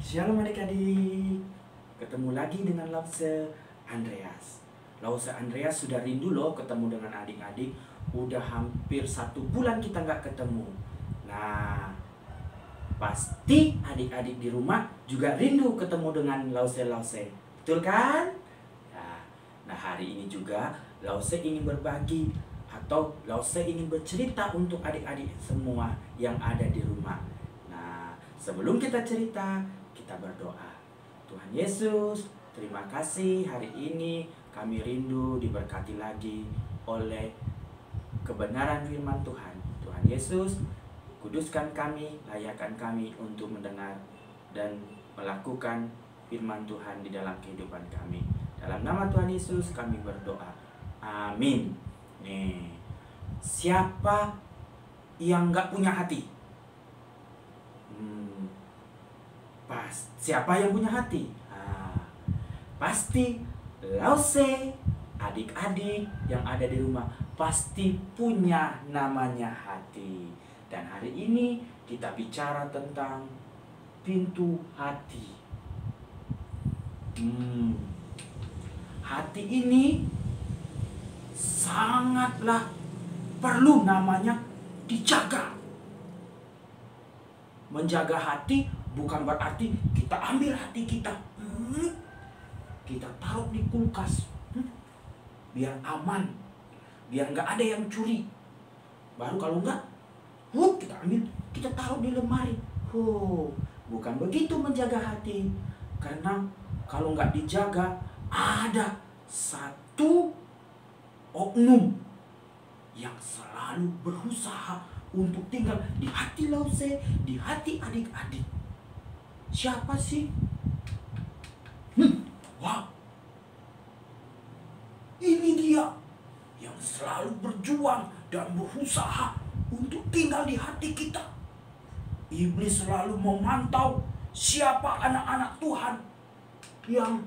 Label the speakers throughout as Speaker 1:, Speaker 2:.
Speaker 1: Shalom adik-adik, ketemu lagi dengan Lause Andreas. Lause Andreas sudah rindu loh ketemu dengan adik-adik. Udah hampir 1 bulan kita nggak ketemu. Nah, pasti adik-adik di rumah juga rindu ketemu dengan Lause-Lause. Betul kan? Nah, hari ini juga Lause ingin berbagi atau Lause ingin bercerita untuk adik-adik semua yang ada di rumah. Nah, sebelum kita cerita, kita berdoa. Tuhan Yesus, terima kasih hari ini kami rindu diberkati lagi oleh kebenaran firman Tuhan. Tuhan Yesus, kuduskan kami, layakkan kami untuk mendengar dan melakukan firman Tuhan di dalam kehidupan kami. Dalam nama Tuhan Yesus kami berdoa. Amin. Nih, siapa yang gak punya hati? Siapa yang punya hati? Pasti Lause, adik-adik yang ada di rumah pasti punya namanya hati. Dan hari ini kita bicara tentang pintu hati. Hati ini sangatlah perlu namanya dijaga. Menjaga hati bukan berarti kita ambil hati kita, kita taruh di kulkas, biar aman, biar nggak ada yang curi. Baru kalau nggak, kita ambil, kita taruh di lemari. Bukan begitu menjaga hati. Karena kalau nggak dijaga, ada satu oknum yang selalu berusaha untuk tinggal di hati Lause, di hati adik-adik. Siapa sih? Wow, ini dia yang selalu berjuang dan berusaha untuk tinggal di hati kita. Iblis selalu memantau siapa anak-anak Tuhan yang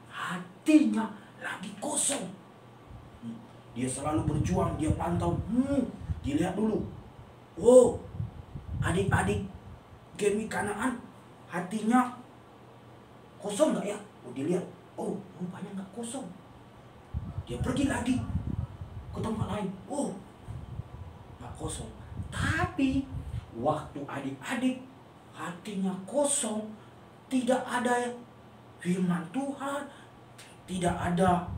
Speaker 1: hatinya lagi kosong. Dia selalu berjuang, dia pantau. Dilihat dulu. Adik-adik Gemi Kanaan hatinya kosong nggak ya? Dilihat. Rupanya nggak kosong. Dia pergi lagi ke tempat lain. Nggak kosong. Tapi waktu adik-adik hatinya kosong, tidak ada firman Tuhan, tidak ada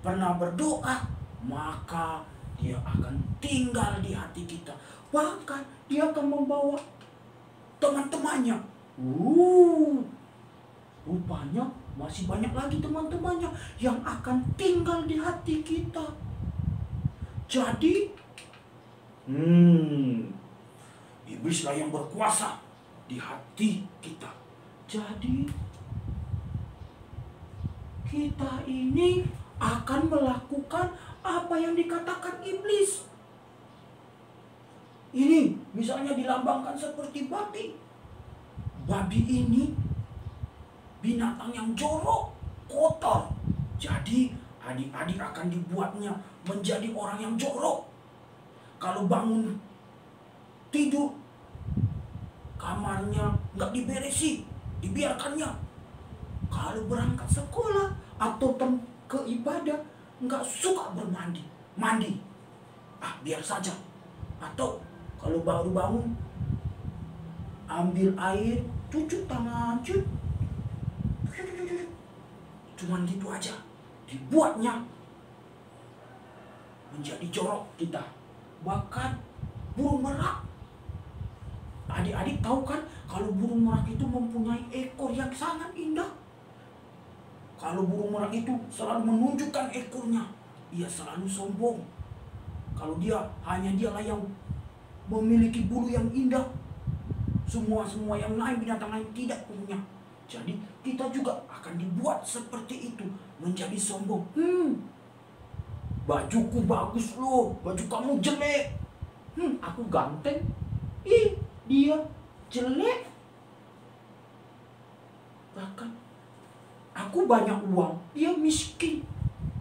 Speaker 1: pernah berdoa, maka dia akan tinggal di hati kita. Bahkan dia akan membawa teman-temannya. Rupanya masih banyak lagi teman-temannya yang akan tinggal di hati kita. Jadi iblislah yang berkuasa di hati kita. Jadi kita ini akan melakukan apa yang dikatakan iblis. Ini misalnya dilambangkan seperti babi. Babi ini binatang yang jorok, kotor. Jadi adik-adik akan dibuatnya menjadi orang yang jorok. Kalau bangun tidur, kamarnya nggak diberesi, dibiarkannya. Kalau berangkat sekolah atau ke ibadah, nggak suka mandi. Biar saja. Atau kalau baru bangun, ambil air, cuci tangan, cuman gitu aja. Dibuatnya menjadi jorok kita. Bahkan burung merak. Adik-adik tahu kan kalau burung merak itu mempunyai ekor yang sangat indah. Kalau burung merak itu selalu menunjukkan ekornya, ia selalu sombong. Kalau hanya dialah yang memiliki bulu yang indah. Semua yang lain, binatang lain tidak punya. Jadi kita juga akan dibuat seperti itu, menjadi sombong. Bajuku bagus loh, baju kamu jelek. Aku ganteng. Dia jelek. Bahkan aku banyak uang, dia miskin.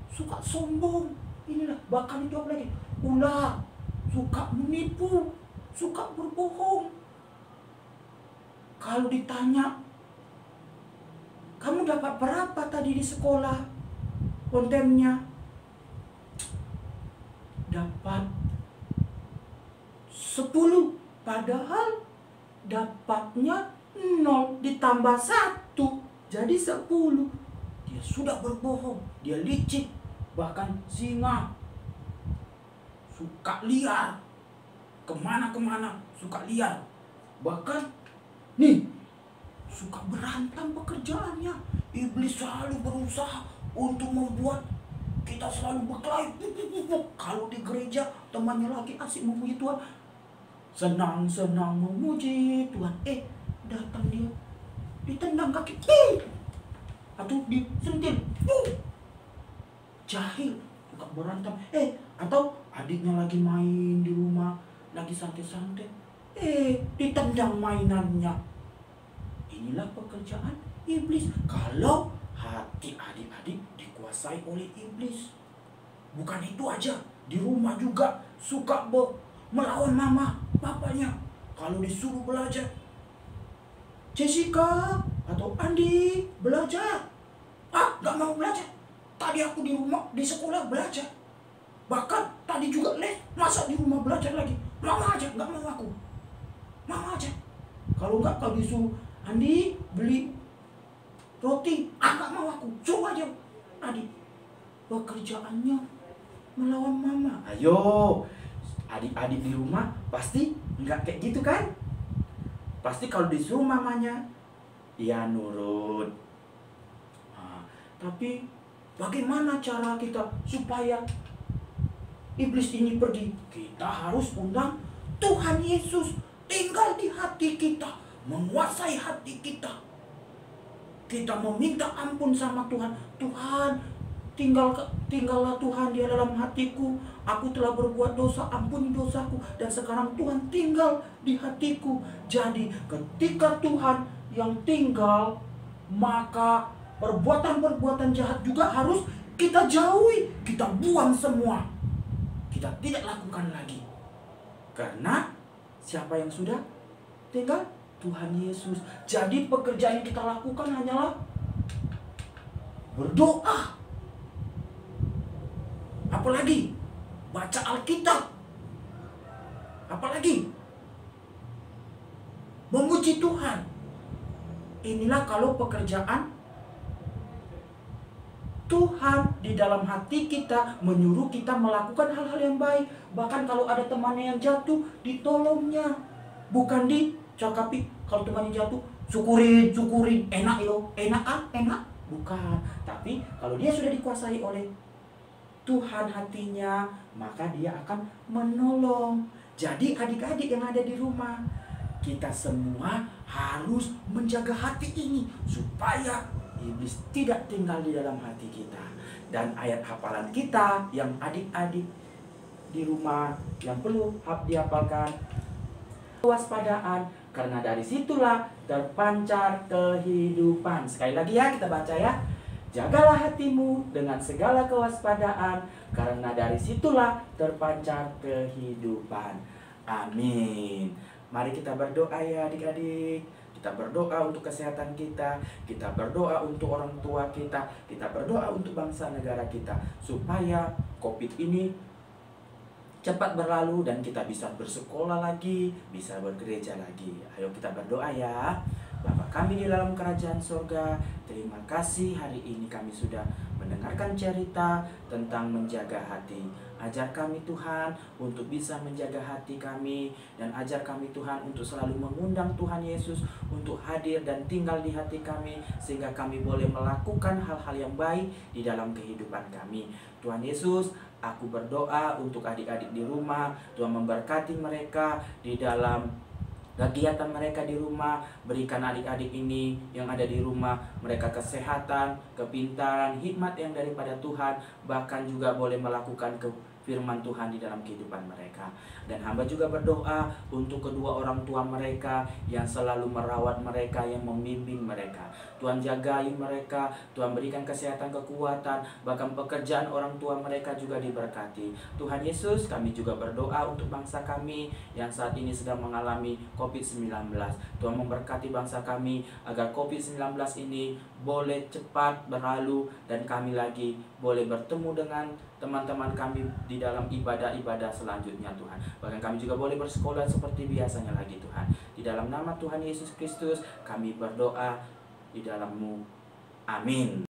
Speaker 1: Suka sombong. Inilah, bahkan itu apa lagi? Ulah, suka menipu, suka berbohong. Kalau ditanya, kamu dapat berapa tadi di sekolah kontennya? Dapat 10. Padahal dapatnya 0 ditambah 1. Jadi 10. Dia sudah berbohong. Dia licik. Bahkan singa. Suka liar. Kemana-kemana suka liar. Bahkan nih, suka berantem pekerjaannya. Iblis selalu berusaha untuk membuat kita selalu berkelahi. Kalau di gereja temannya lagi asik memuji Tuhan, senang-senang memuji Tuhan, datang dia ditendang kaki, atau disentil, jahil, suka berantem. Atau adiknya lagi main di rumah, lagi santai-santai, ditendang mainannya. Inilah pekerjaan iblis. Kalau hati adik-adik dikuasai oleh iblis. Bukan itu aja, di rumah juga suka melawan mama, bapaknya. Kalau disuruh belajar, Jessica atau Andi belajar, gak mau belajar. Tadi aku di rumah, di sekolah belajar. Bahkan tadi juga les, masa di rumah belajar lagi? Mama aja, gak mau aku. Mama aja. Kalau disuruh Andi beli roti, gak mau aku. Suruh aja adik. Pekerjaannya melawan mama. Ayo, adik-adik di rumah pasti nggak kayak gitu kan? Pasti kalau disuruh mamanya, ya nurut. Tapi bagaimana cara kita supaya iblis ini pergi? Kita harus undang Tuhan Yesus tinggal di hati kita, menguasai hati kita. Kita meminta ampun sama Tuhan. Tuhan, tinggallah Tuhan di dalam hatiku. Aku telah berbuat dosa, ampuni dosaku. Dan sekarang Tuhan tinggal di hatiku. Jadi ketika Tuhan yang tinggal, maka perbuatan-perbuatan jahat juga harus kita jauhi. Kita buang semua. Kita tidak lakukan lagi. Karena siapa yang sudah tinggal? Tuhan Yesus. Jadi pekerjaan yang kita lakukan hanyalah berdoa. Apalagi baca Alkitab. Apalagi memuji Tuhan. Inilah kalau pekerjaan Tuhan di dalam hati kita, menyuruh kita melakukan hal-hal yang baik. Bahkan kalau ada temannya yang jatuh, ditolongnya. Bukan dicakapi. Kalau temannya jatuh, syukurin. Enak yo, enak. Bukan. Tapi kalau dia sudah dikuasai oleh Tuhan hatinya, maka dia akan menolong. Jadi adik-adik yang ada di rumah, kita semua harus menjaga hati ini supaya iblis tidak tinggal di dalam hati kita. Dan ayat hafalan kita yang adik-adik di rumah yang perlu dihafalkan, kewaspadaan, karena dari situlah terpancar kehidupan. Sekali lagi ya, kita baca ya. Jagalah hatimu dengan segala kewaspadaan, karena dari situlah terpancar kehidupan. Amin. Mari kita berdoa ya adik-adik. Kita berdoa untuk kesehatan kita. Kita berdoa untuk orang tua kita. Kita berdoa untuk bangsa negara kita. Supaya COVID ini cepat berlalu dan kita bisa bersekolah lagi, bisa bergereja lagi. Ayo kita berdoa ya. Bapa kami di dalam kerajaan surga, terima kasih hari ini kami sudah mendengarkan cerita tentang menjaga hati. Ajar kami Tuhan untuk bisa menjaga hati kami, dan ajar kami Tuhan untuk selalu mengundang Tuhan Yesus untuk hadir dan tinggal di hati kami, sehingga kami boleh melakukan hal-hal yang baik di dalam kehidupan kami. Tuhan Yesus, aku berdoa untuk adik-adik di rumah. Tuhan memberkati mereka di dalam kegiatan mereka di rumah. Berikan adik-adik ini yang ada di rumah mereka kesehatan, kepintaran, hikmat yang daripada Tuhan. Bahkan juga boleh melakukan firman Tuhan di dalam kehidupan mereka. Dan hamba juga berdoa untuk kedua orang tua mereka yang selalu merawat mereka, yang membimbing mereka. Tuhan jagai mereka, Tuhan berikan kesehatan, kekuatan, bahkan pekerjaan orang tua mereka juga diberkati. Tuhan Yesus, kami juga berdoa untuk bangsa kami yang saat ini sedang mengalami COVID-19. Tuhan memberkati bangsa kami agar COVID-19 ini boleh cepat berlalu dan kami lagi boleh bertemu dengan teman-teman kami di dalam ibadah-ibadah selanjutnya Tuhan. Bahkan kami juga boleh bersekolah seperti biasanya lagi Tuhan. Di dalam nama Tuhan Yesus Kristus kami berdoa di dalam-Mu. Amin.